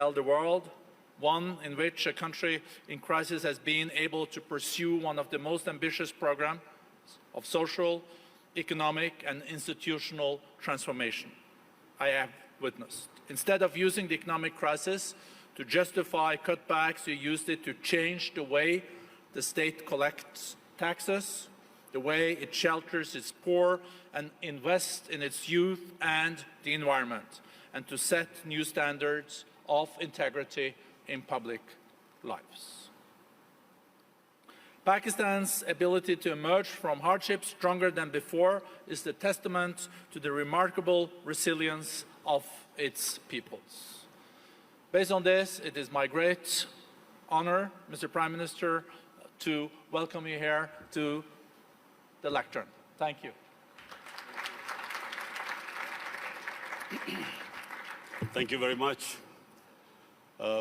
the world, one in which a country in crisis has been able to pursue one of the most ambitious programs of social, economic and institutional transformation I have witnessed. Instead of using the economic crisis to justify cutbacks, you used it to change the way the state collects taxes, the way it shelters its poor and invests in its youth and the environment, and to set new standards of integrity in public lives. Pakistan's ability to emerge from hardship stronger than before is the testament to the remarkable resilience of its peoples. Based on this, it is my great honor, Mr. Prime Minister, to welcome you here to the lectern. Thank you. Thank you very much.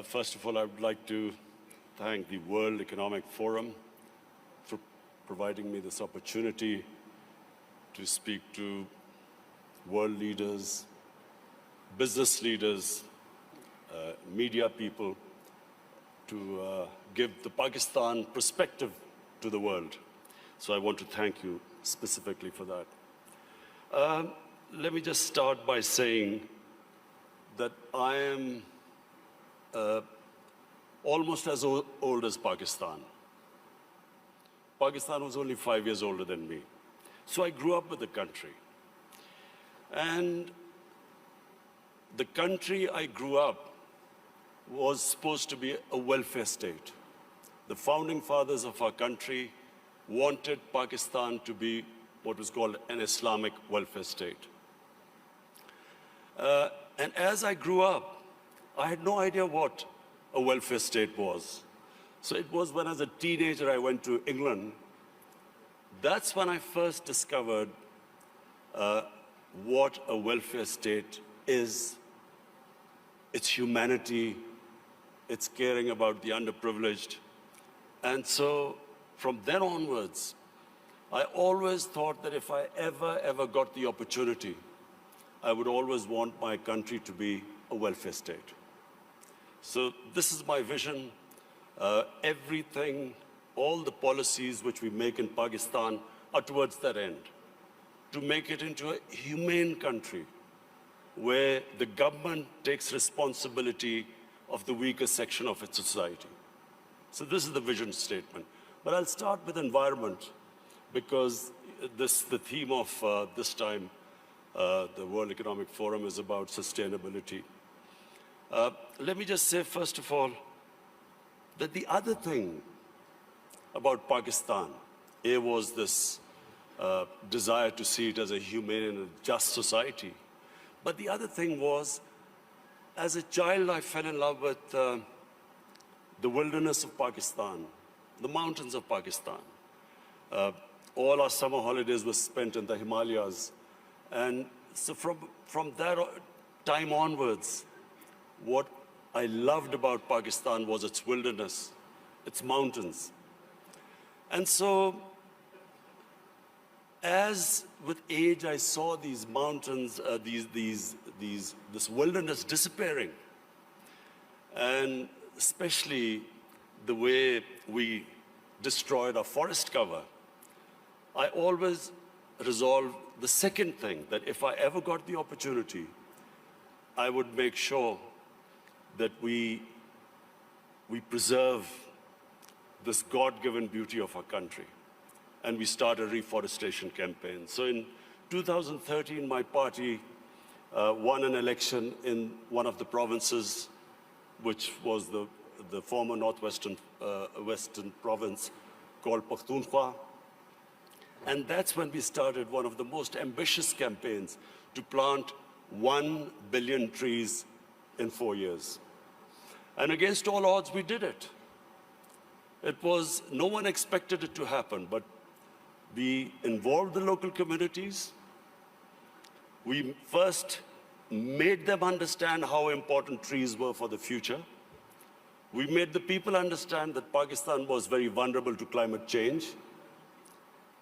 First of all, I would like to thank the World Economic Forum for providing me this opportunity to speak to world leaders, business leaders, media people, to give the Pakistan perspective to the world. So I want to thank you specifically for that. Let me just start by saying that I am almost as old as Pakistan. Pakistan was only 5 years older than me. So I grew up with the country. And the country I grew up was supposed to be a welfare state. The founding fathers of our country wanted Pakistan to be what was called an Islamic welfare state. And as I grew up, I had no idea what a welfare state was. So it was when as a teenager I went to England. That's when I first discovered what a welfare state is. It's humanity, it's caring about the underprivileged. And so from then onwards, I always thought that if I ever got the opportunity, I would always want my country to be a welfare state. So this is my vision. Everything, all the policies which we make in Pakistan are towards that end, to make it into a humane country where the government takes responsibility of the weaker section of its society. So this is the vision statement. But I'll start with environment, because the theme of this time, the World Economic Forum, is about sustainability. Let me just say, first of all, that the other thing about Pakistan, was this desire to see it as a humane and a just society. But the other thing was, as a child, I fell in love with the wilderness of Pakistan, the mountains of Pakistan. All our summer holidays were spent in the Himalayas. And so from that time onwards, what I loved about Pakistan was its wilderness, its mountains. And so, as with age I saw these mountains, this wilderness disappearing, and especially the way we destroyed our forest cover, I always resolved the second thing, that if I ever got the opportunity, I would make sure that we preserve this God-given beauty of our country. And we start a reforestation campaign. So in 2013, my party won an election in one of the provinces, which was the former northwestern western province called Pakhtunkhwa. And that's when we started one of the most ambitious campaigns to plant 1 billion trees in 4 years. And against all odds, we did it. No one expected it to happen, but we involved the local communities. We first made them understand how important trees were for the future. We made the people understand that Pakistan was very vulnerable to climate change.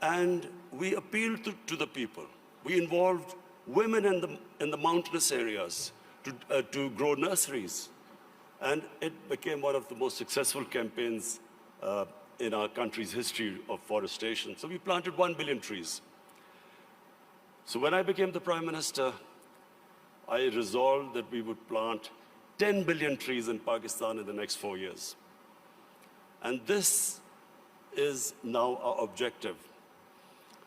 And we appealed to the people. We involved women in the mountainous areas to grow nurseries. And it became one of the most successful campaigns in our country's history of forestation. So we planted 1 billion trees. So when I became the Prime Minister, I resolved that we would plant 10 billion trees in Pakistan in the next 4 years. And this is now our objective.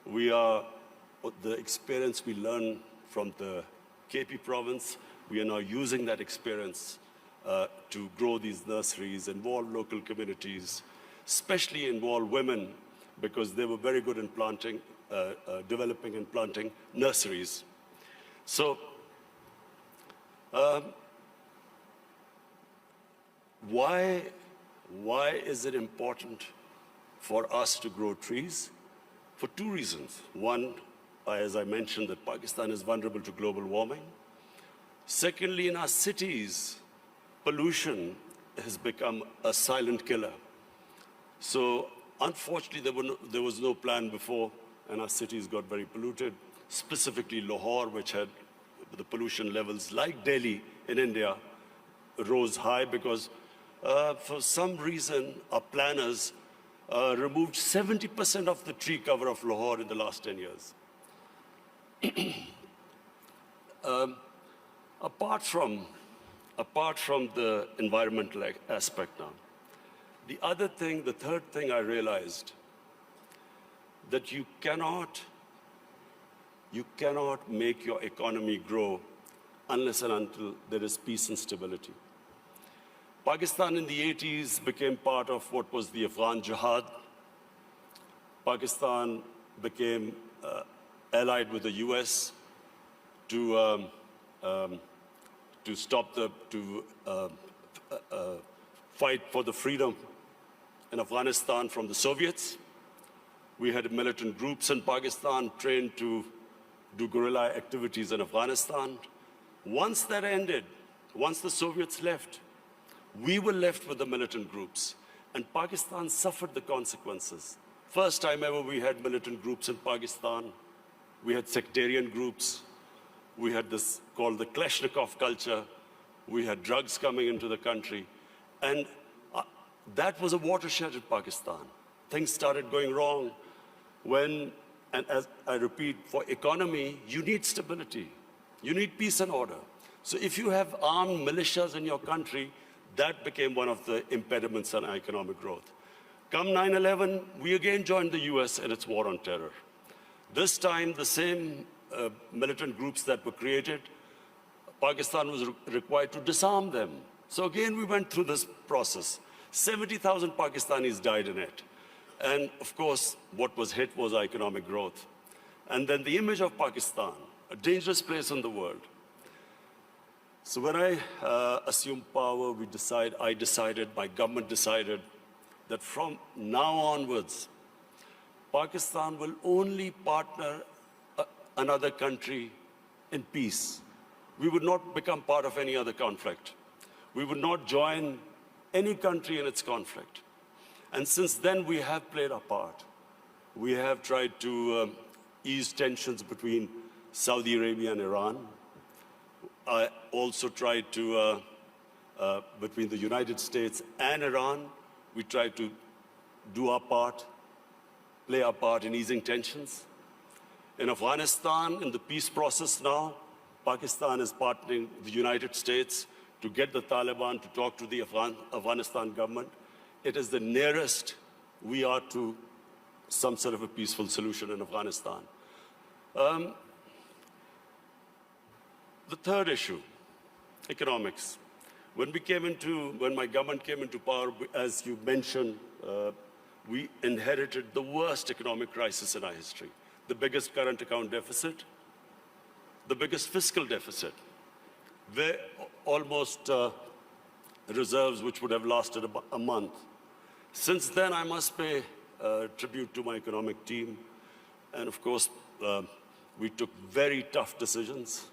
The experience we learned from the KP province, we are now using that experience to grow these nurseries, involve local communities, especially involve women, because they were very good in planting, developing and planting nurseries. So, why is it important for us to grow trees? For two reasons. One, as I mentioned, that Pakistan is vulnerable to global warming. Secondly, in our cities, pollution has become a silent killer. So unfortunately, there was no plan before, and our cities got very polluted, specifically Lahore, which had the pollution levels, like Delhi in India, rose high because for some reason, our planners removed 70% of the tree cover of Lahore in the last 10 years. Apart from the environmental aspect now, the third thing I realized, that you cannot make your economy grow unless and until there is peace and stability. Pakistan in the 80s became part of what was the Afghan Jihad. Pakistan became allied with the US to fight for the freedom in Afghanistan from the Soviets. We had militant groups in Pakistan trained to do guerrilla activities in Afghanistan. Once that ended, once the Soviets left, we were left with the militant groups, and Pakistan suffered the consequences. First time ever we had militant groups in Pakistan. We had sectarian groups. We had this called the Kalashnikov culture. We had drugs coming into the country. And that was a watershed in Pakistan. Things started going wrong and as I repeat, for economy, you need stability. You need peace and order. So if you have armed militias in your country, that became one of the impediments on economic growth. Come 9/11, we again joined the US in its war on terror. This time, the same militant groups that were created, Pakistan was required to disarm them. So again, we went through this process. 70,000 Pakistanis died in it. And of course, what was hit was economic growth. And then the image of Pakistan, a dangerous place in the world. So when I assumed power, my government decided that from now onwards, Pakistan will only partner another country in peace. We would not become part of any other conflict. We would not join any country in its conflict. And since then, we have played our part. We have tried to ease tensions between Saudi Arabia and Iran. I also tried to, between the United States and Iran, we tried to do our part, play our part in easing tensions. In Afghanistan, in the peace process now, Pakistan is partnering with the United States to get the Taliban to talk to the Afghanistan government. It is the nearest we are to some sort of a peaceful solution in Afghanistan. The third issue, economics. When my government came into power, as you mentioned, we inherited the worst economic crisis in our history. The biggest current account deficit, the biggest fiscal deficit, almost reserves which would have lasted a month. Since then, I must pay tribute to my economic team. And of course, we took very tough decisions.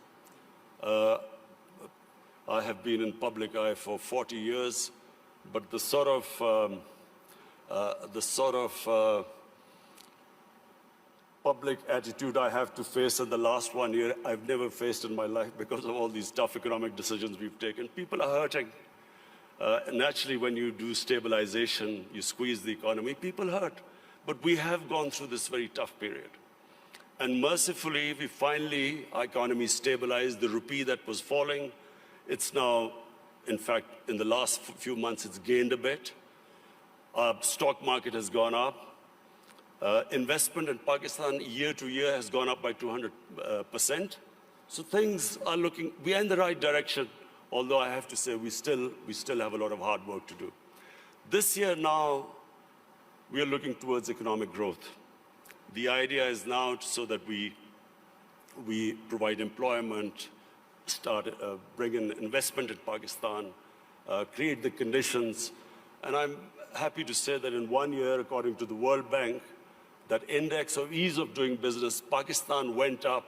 I have been in public eye for 40 years, but the sort of public attitude I have to face in the last 1 year, I've never faced in my life because of all these tough economic decisions we've taken. People are hurting. Naturally, when you do stabilization, you squeeze the economy, people hurt. But we have gone through this very tough period. And mercifully, our economy stabilized. The rupee that was falling, it's now, in fact, in the last few months, it's gained a bit. Our stock market has gone up. Investment in Pakistan year to year has gone up by 200%. So things are we are in the right direction, although I have to say we still have a lot of hard work to do. This year now, we are looking towards economic growth. The idea is now so that we provide employment, bring in investment in Pakistan, create the conditions. And I'm happy to say that in 1 year, according to the World Bank, that index of ease of doing business, Pakistan went up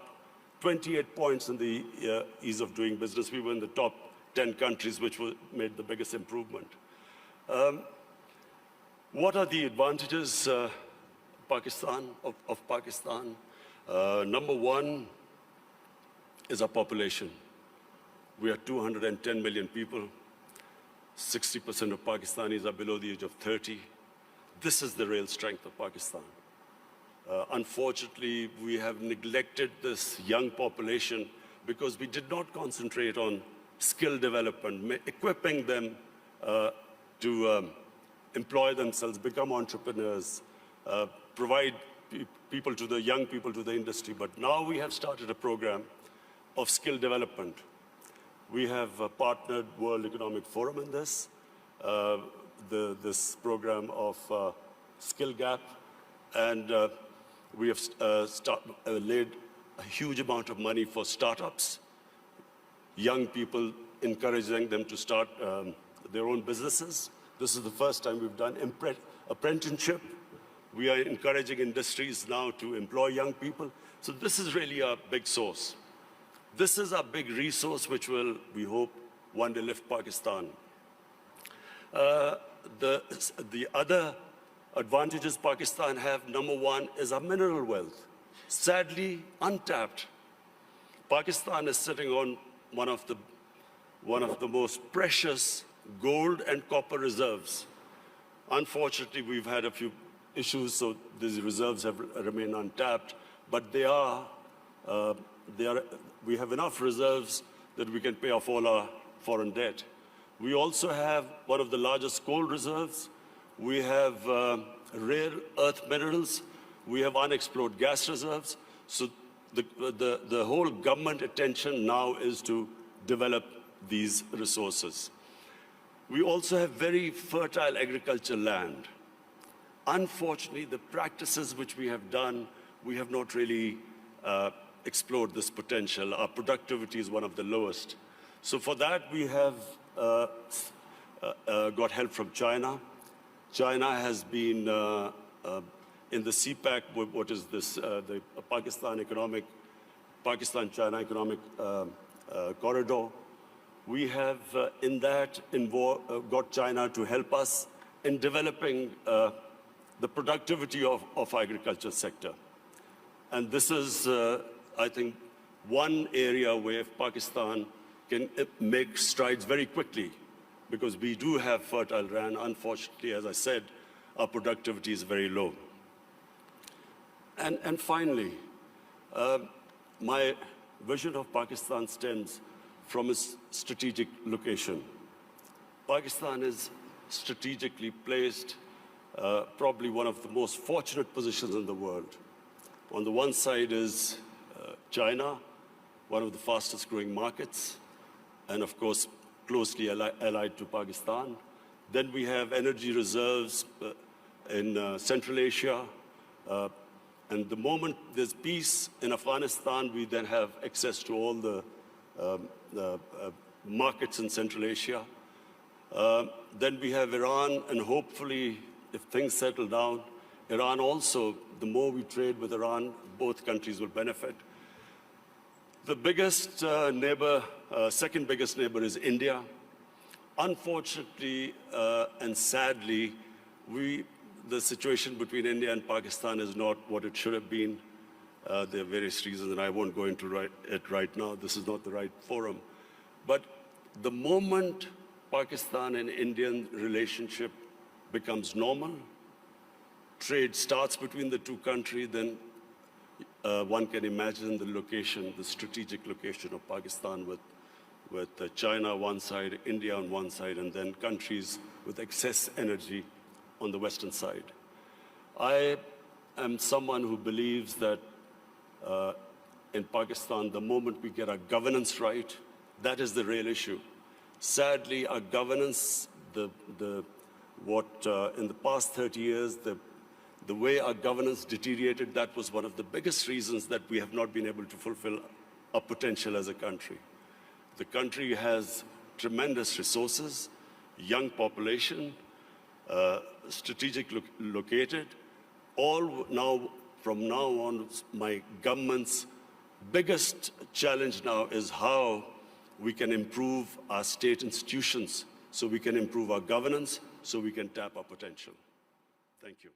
28 points in the ease of doing business. We were in the top 10 countries, which made the biggest improvement. What are the advantages of Pakistan? Number one is our population. We are 210 million people. 60% of Pakistanis are below the age of 30. This is the real strength of Pakistan. Unfortunately, we have neglected this young population because we did not concentrate on skill development, equipping them to employ themselves, become entrepreneurs, provide young people to the industry. But now we have started a program of skill development. We have partnered World Economic Forum in this, this program of Skill Gap, and we have laid a huge amount of money for startups, young people, encouraging them to start their own businesses. This is the first time we've done apprenticeship. We are encouraging industries now to employ young people. So this is really a big source. This is a big resource which will, we hope, one day lift Pakistan. The other advantages Pakistan have, number one, is our mineral wealth. Sadly, untapped. Pakistan is sitting on one of the most precious gold and copper reserves. Unfortunately, we've had a few issues, so these reserves have remained untapped, but we have enough reserves that we can pay off all our foreign debt. We also have one of the largest coal reserves. We have rare earth minerals. We have unexplored gas reserves. So the whole government attention now is to develop these resources. We also have very fertile agricultural land. Unfortunately, the practices which we have done, we have not really explored this potential. Our productivity is one of the lowest. So for that, we have got help from China. China has been in the CPEC, what is this, the Pakistan-China Economic Corridor. We have in that got China to help us in developing the productivity of agriculture sector. And this is, I think, one area where Pakistan can make strides very quickly, because we do have fertile land. Unfortunately, as I said, our productivity is very low. And finally, my vision of Pakistan stems from its strategic location. Pakistan is strategically placed, probably one of the most fortunate positions in the world. On the one side is China, one of the fastest growing markets, and of course, closely allied to Pakistan. Then we have energy reserves in Central Asia. And the moment there's peace in Afghanistan, we then have access to all the markets in Central Asia. Then we have Iran, and hopefully, if things settle down, Iran also, the more we trade with Iran, both countries will benefit. The biggest neighbor, second biggest neighbor is India. Unfortunately and sadly, the situation between India and Pakistan is not what it should have been. There are various reasons, and I won't go into it right now. This is not the right forum. But the moment Pakistan and Indian relationship becomes normal, trade starts between the two countries, then one can imagine the location, the strategic location of Pakistan with China one side, India on one side, and then countries with excess energy on the western side. I am someone who believes that in Pakistan, the moment we get our governance right, that is the real issue. Sadly, our governance, in the past 30 years, the way our governance deteriorated, that was one of the biggest reasons that we have not been able to fulfill our potential as a country. The country has tremendous resources, young population, strategically located. From now on, my government's biggest challenge now is how we can improve our state institutions, so we can improve our governance, so we can tap our potential. Thank you.